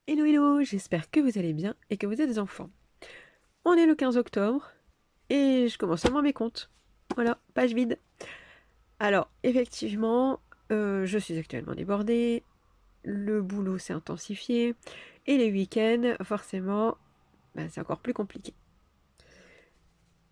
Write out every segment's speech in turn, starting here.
Hello hello, j'espère que vous allez bien et que vous êtes des enfants. On est le 15 octobre et je commence seulement mes comptes. Voilà, page vide. Alors, effectivement, je suis actuellement débordée, le boulot s'est intensifié et les week-ends, forcément, c'est encore plus compliqué.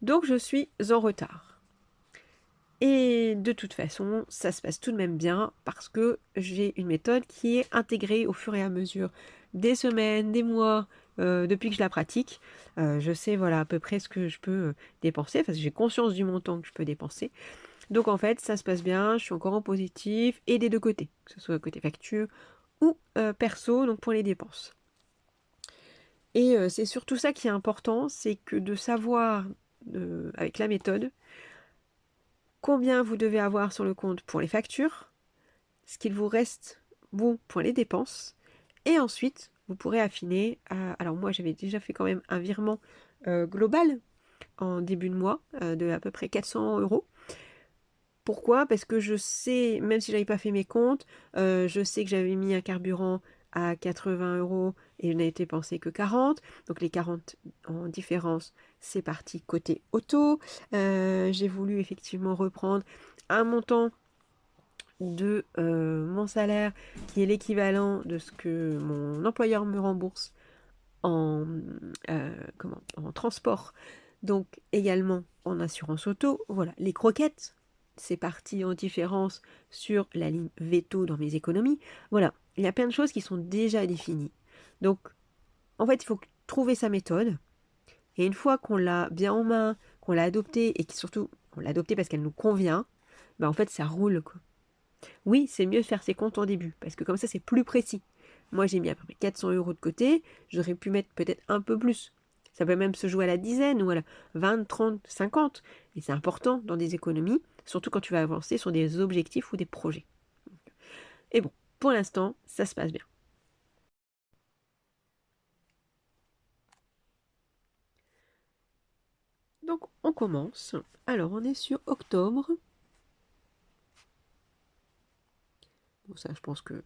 Donc je suis en retard. Et de toute façon, ça se passe tout de même bien parce que j'ai une méthode qui est intégrée au fur et à mesure des semaines, des mois, depuis que je la pratique. Je sais voilà à peu près ce que je peux dépenser, parce que j'ai conscience du montant que je peux dépenser. Donc en fait, ça se passe bien, je suis encore en positif et des deux côtés, que ce soit côté facture ou perso, donc pour les dépenses. Et c'est surtout ça qui est important, c'est que de savoir avec la méthode combien vous devez avoir sur le compte pour les factures, ce qu'il vous reste, vous, pour les dépenses. Et ensuite, vous pourrez affiner. Alors moi, j'avais déjà fait quand même un virement global en début de mois de à peu près 400 euros. Pourquoi? Parce que je sais, même si je n'avais pas fait mes comptes, je sais que j'avais mis un carburant à 80 euros et je n'ai été pensé que 40. Donc les 40 en différence, c'est parti côté auto. J'ai voulu effectivement reprendre un montant de mon salaire qui est l'équivalent de ce que mon employeur me rembourse en, en transport, donc également en assurance auto. Voilà, les croquettes, c'est parti en différence sur la ligne veto dans mes économies. Voilà, il y a plein de choses qui sont déjà définies. Donc, en fait, il faut trouver sa méthode. Et une fois qu'on l'a bien en main, qu'on l'a adoptée, et que surtout, on l'a adoptée parce qu'elle nous convient, en fait, ça roule, quoi. Oui, c'est mieux de faire ses comptes en début, parce que comme ça, c'est plus précis. Moi, j'ai mis à peu près 400 euros de côté, j'aurais pu mettre peut-être un peu plus. Ça peut même se jouer à la dizaine ou à la 20, 30, 50. Et c'est important dans des économies, surtout quand tu vas avancer sur des objectifs ou des projets. Et bon, pour l'instant, ça se passe bien. Donc, on commence. Alors, on est sur octobre. Bon, ça, je pense que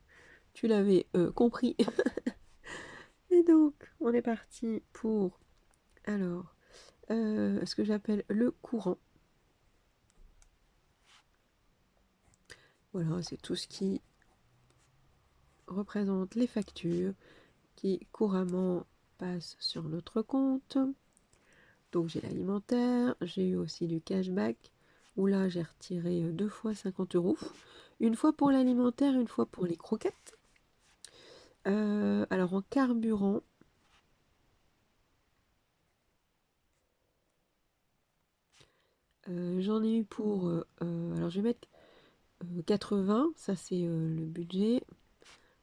tu l'avais compris. Et donc, on est parti pour, alors, ce que j'appelle le courant. Voilà, c'est tout ce qui représente les factures qui couramment passent sur notre compte. Donc j'ai l'alimentaire, j'ai eu aussi du cashback, où là j'ai retiré 2 fois 50 euros. Une fois pour l'alimentaire, une fois pour les croquettes. Alors en carburant, j'en ai eu pour... alors je vais mettre 80, ça c'est le budget.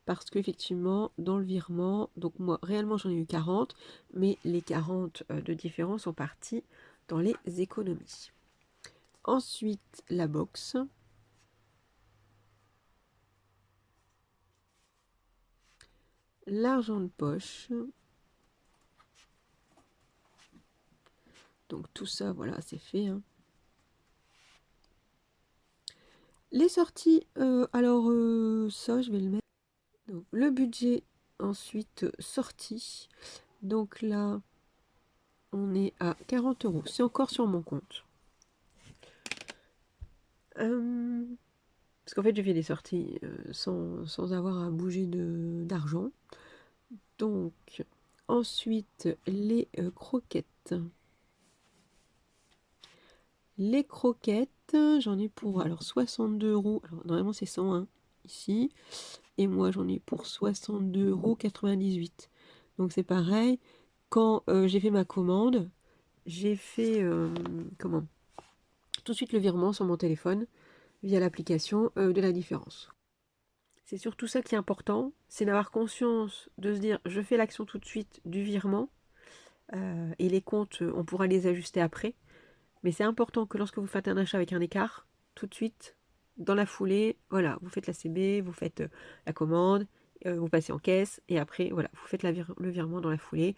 Parce qu'effectivement, dans le virement, donc moi, réellement, j'en ai eu 40, mais les 40 de différence sont partis dans les économies. Ensuite, la box. L'argent de poche. Donc tout ça, voilà, c'est fait, hein. Les sorties, alors ça, je vais le mettre. Donc, le budget, ensuite, sortie. Donc là, on est à 40 euros. C'est encore sur mon compte. Parce qu'en fait, j'ai fait des sorties sans avoir à bouger d'argent. Donc, ensuite, les croquettes. Les croquettes, j'en ai pour alors 62 euros. Alors, normalement, c'est 101 ici. Et moi, j'en ai pour 62,98 euros. Donc, c'est pareil. Quand j'ai fait ma commande, j'ai fait comment? Tout de suite le virement sur mon téléphone via l'application de la différence. C'est surtout ça qui est important, c'est d'avoir conscience de se dire je fais l'action tout de suite du virement et les comptes on pourra les ajuster après. Mais c'est important que lorsque vous faites un achat avec un écart, tout de suite, dans la foulée, voilà, vous faites la CB, vous faites la commande, vous passez en caisse et après voilà, vous faites le virement dans la foulée.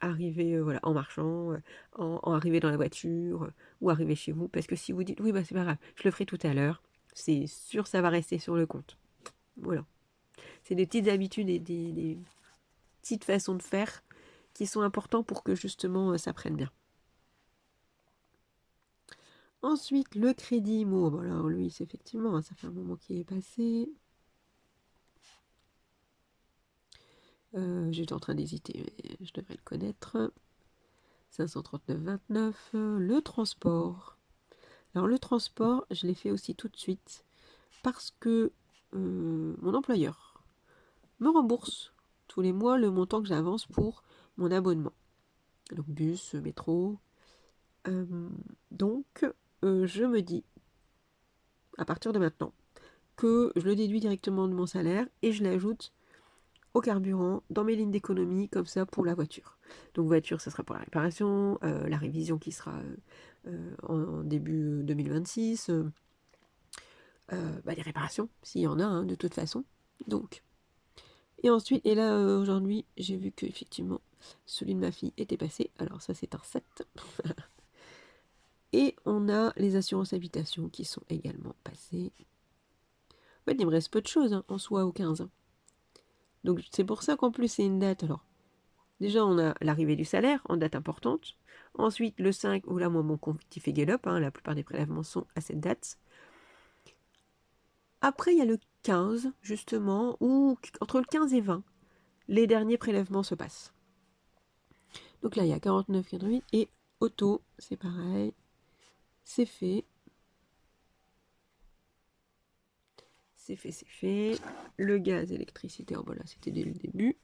Arriver voilà, en marchant, en arriver dans la voiture ou arriver chez vous. Parce que si vous dites oui, c'est pas grave, je le ferai tout à l'heure, c'est sûr, ça va rester sur le compte. Voilà. c'est des petites habitudes et des petites façons de faire qui sont importants pour que justement ça prenne bien. Ensuite, le crédit IMO. Bon, alors lui, c'est effectivement, hein, ça fait un moment qu'il est passé. J'étais en train d'hésiter, mais je devrais le connaître. 539,29. Le transport. Alors le transport, je l'ai fait aussi tout de suite parce que mon employeur me rembourse tous les mois le montant que j'avance pour mon abonnement. Donc bus, métro. Donc je me dis, à partir de maintenant, que je le déduis directement de mon salaire et je l'ajoute au carburant dans mes lignes d'économie, comme ça pour la voiture. Donc voiture, ça sera pour la réparation, la révision qui sera en début 2026, les réparations, s'il y en a, hein, de toute façon. Donc, et ensuite, et là aujourd'hui, j'ai vu que effectivement celui de ma fille était passé. Alors ça, c'est un 7. Et on a les assurances habitation qui sont également passées. En fait, il me reste peu de choses hein, en soi au 15. Donc c'est pour ça qu'en plus c'est une date. Alors déjà on a l'arrivée du salaire en date importante. Ensuite le 5, où là moi mon compte il fait galope, hein, la plupart des prélèvements sont à cette date. Après il y a le 15 justement, où entre le 15 et 20, les derniers prélèvements se passent. Donc là il y a 49, 88 et auto, c'est pareil, c'est fait. C'est fait, c'est fait. Le gaz, électricité, oh voilà, c'était dès le début.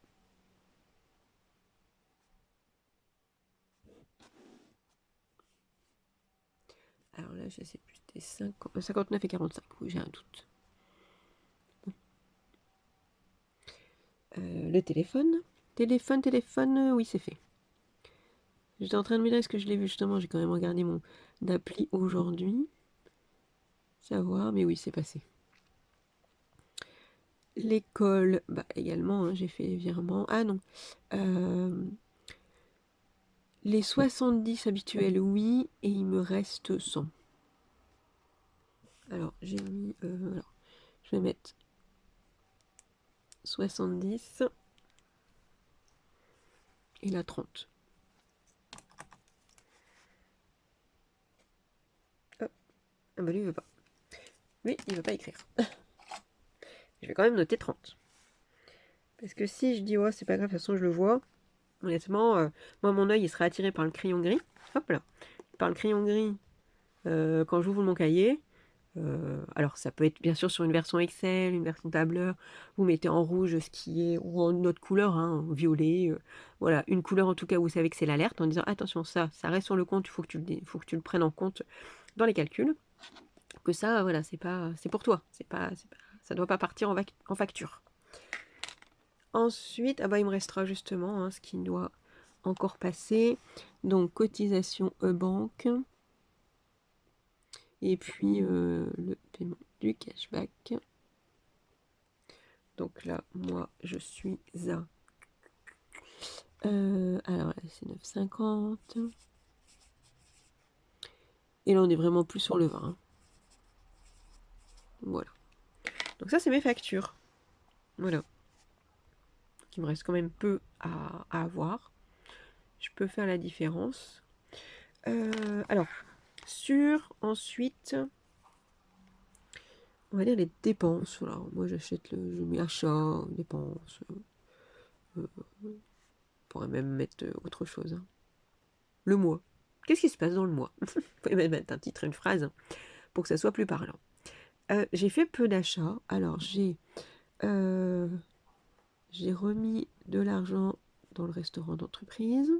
Alors là, je sais plus, c'était 59 et 45, oui, j'ai un doute. Le téléphone. Téléphone, oui, c'est fait. J'étais en train de me dire, est-ce que je l'ai vu justement? J'ai quand même regardé mon appli aujourd'hui. Savoir, mais oui, c'est passé. L'école, bah également, hein, j'ai fait les virements. Ah non. Les 70 habituels, oui, et il me reste 100. Alors, j'ai mis... alors, je vais mettre 70 et la 30. Hop. Ah bah lui, il veut pas. Lui, il veut pas écrire. Je vais quand même noter 30. Parce que si je dis, ouais, c'est pas grave, de toute façon, je le vois. Honnêtement, moi, mon œil, il sera attiré par le crayon gris. Hop là. Par le crayon gris, quand j'ouvre mon cahier. Alors, ça peut être bien sûr sur une version Excel, une version tableur. Vous mettez en rouge ce qui est, ou en une autre couleur, hein, violet. Voilà, une couleur en tout cas où vous savez que c'est l'alerte, en disant attention, ça reste sur le compte, il faut que tu le prennes en compte dans les calculs. Que ça, voilà, c'est pour toi. Ça doit pas partir en facture. Ensuite, ah bah, il me restera justement hein, ce qui doit encore passer. Donc, cotisation e-banque. Et puis, le paiement du cashback. Donc là, moi, je suis à... alors là, c'est 9,50. Et là, on est vraiment plus sur le 20. Hein. Voilà. Donc ça, c'est mes factures. Voilà. Donc, il me reste quand même peu à avoir. Je peux faire la différence. Alors, ensuite, on va dire les dépenses. Voilà. Moi, je mets achat, dépenses. On pourrait même mettre autre chose. Hein. Le mois. Qu'est-ce qui se passe dans le mois? Vous pouvez même mettre un titre, une phrase, pour que ça soit plus parlant. J'ai fait peu d'achats. Alors, j'ai remis de l'argent dans le restaurant d'entreprise.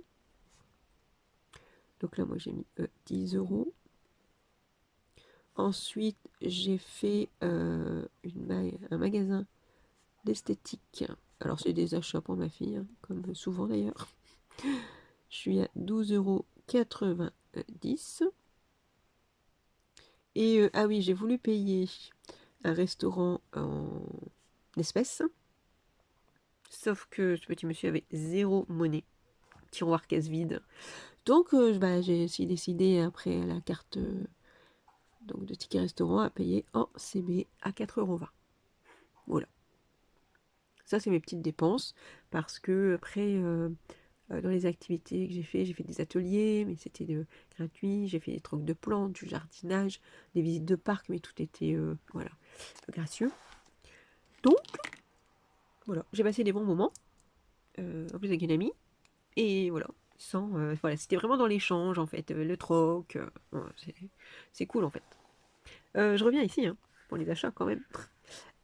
Donc là, moi, j'ai mis 10 euros. Ensuite, j'ai fait un magasin d'esthétique. Alors, c'est des achats pour ma fille, hein, comme souvent d'ailleurs. Je suis à 12,90 €. Et ah oui, j'ai voulu payer un restaurant en espèces. Sauf que ce petit monsieur avait 0 monnaie. Tiroir caisse vide. Donc, j'ai aussi décidé, après la carte donc de ticket restaurant, à payer en CB à 4,20 €. Voilà. Ça, c'est mes petites dépenses, parce que après, dans les activités que j'ai fait des ateliers, mais c'était gratuit, j'ai fait des trucs de plantes, du jardinage, des visites de parc, mais tout était, voilà, gracieux. Donc, voilà, j'ai passé des bons moments, en plus avec une amie, et voilà, sans, voilà, c'était vraiment dans l'échange, en fait, le troc, voilà, c'est cool, en fait. Je reviens ici, hein, pour les achats, quand même.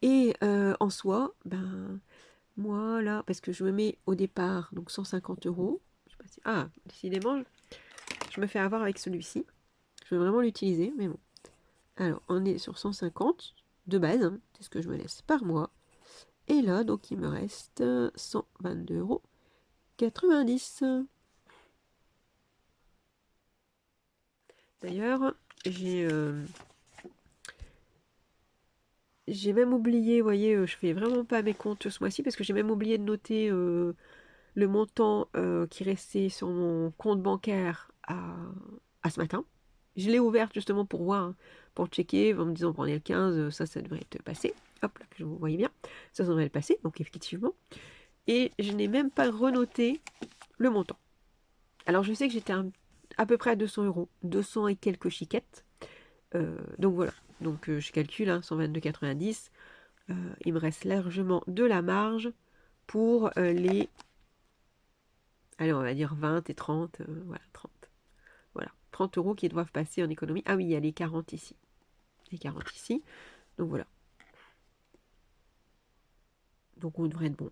Et en soi, ben, moi, là, parce que je me mets au départ, donc 150 euros. Je sais pas si... Ah, décidément, je me fais avoir avec celui-ci. Je veux vraiment l'utiliser, mais bon. Alors, on est sur 150 de base, hein, c'est ce que je me laisse par mois. Et là, donc, il me reste 122,90 euros. D'ailleurs, j'ai même oublié, vous voyez, je fais vraiment pas mes comptes ce mois-ci parce que j'ai même oublié de noter le montant qui restait sur mon compte bancaire à ce matin. Je l'ai ouverte justement pour voir, hein, pour checker, en me disant, prenez le 15, ça devrait être passé. Hop, là, que vous voyez bien, ça devrait être passé, donc effectivement. Et je n'ai même pas renoté le montant. Alors je sais que j'étais à peu près à 200 euros, 200 et quelques chiquettes. Donc voilà, donc je calcule, hein, 122,90. Il me reste largement de la marge pour les, allez, on va dire 20 et 30, voilà, 30. Voilà, 30 euros qui doivent passer en économie. Ah oui, il y a les 40 ici. Les 40 ici. Donc voilà. Donc on devrait être bon.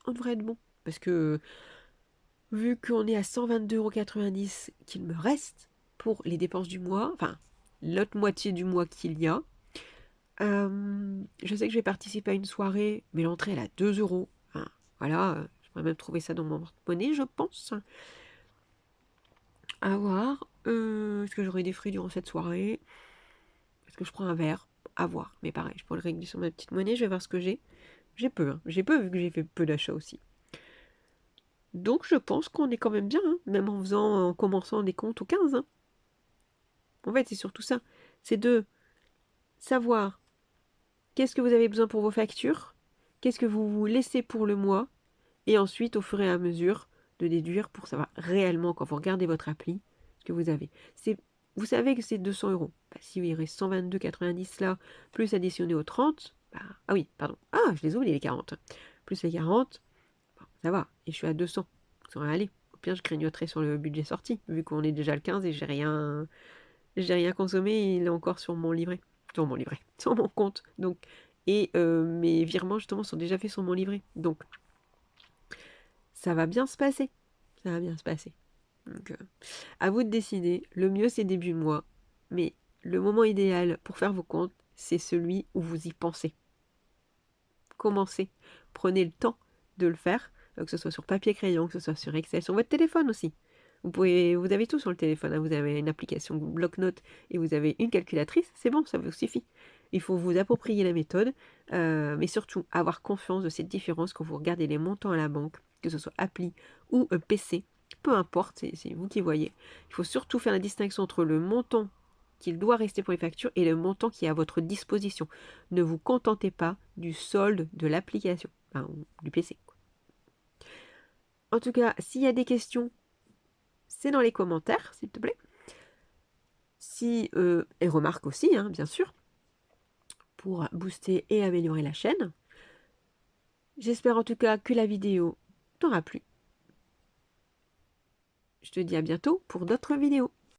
On devrait être bon. Parce que vu qu'on est à 122,90 € qu'il me reste pour les dépenses du mois, enfin l'autre moitié du mois qu'il y a, je sais que je vais participer à une soirée, mais l'entrée elle est à 2 euros. Enfin, voilà, je pourrais même trouver ça dans mon porte-monnaie, je pense. À voir. Est-ce que j'aurai des fruits durant cette soirée? Est-ce que je prends un verre? À voir. Mais pareil, je pourrais le régler sur ma petite monnaie, je vais voir ce que j'ai. J'ai peu, hein. J'ai peu vu que j'ai fait peu d'achats aussi. Donc je pense qu'on est quand même bien, hein, même en commençant des comptes au 15. Hein. En fait, c'est surtout ça. C'est de savoir qu'est-ce que vous avez besoin pour vos factures, qu'est-ce que vous vous laissez pour le mois, et ensuite, au fur et à mesure, de déduire pour savoir réellement, quand vous regardez votre appli, ce que vous avez. Vous savez que c'est 200 euros. Bah, si il reste 122,90 là, plus additionné aux 30, bah, ah oui, pardon. Ah, je les oublie les 40. Plus les 40, bon, ça va. Et je suis à 200. Ça aurait allé. Au pire, je grignoterai sur le budget sorti, vu qu'on est déjà le 15 et j'ai rien consommé, il est encore sur mon livret. Sur mon livret. Sur mon compte. Donc, et mes virements, justement, sont déjà faits sur mon livret. Donc, ça va bien se passer. Ça va bien se passer. Donc, à vous de décider. Le mieux, c'est début de mois. Mais le moment idéal pour faire vos comptes, c'est celui où vous y pensez. Commencez. Prenez le temps de le faire, que ce soit sur papier crayon, que ce soit sur Excel, sur votre téléphone aussi. Vous avez tout sur le téléphone. Hein. Vous avez une application bloc-notes et vous avez une calculatrice. C'est bon, ça vous suffit. Il faut vous approprier la méthode, mais surtout avoir confiance de cette différence quand vous regardez les montants à la banque, que ce soit appli ou PC. Peu importe, c'est vous qui voyez. Il faut surtout faire la distinction entre le montant qu'il doit rester pour les factures et le montant qui est à votre disposition. Ne vous contentez pas du solde de l'application, enfin, du PC. En tout cas, s'il y a des questions, c'est dans les commentaires, s'il te plaît. Si, et remarques aussi, hein, bien sûr, pour booster et améliorer la chaîne. J'espère en tout cas que la vidéo t'aura plu. Je te dis à bientôt pour d'autres vidéos.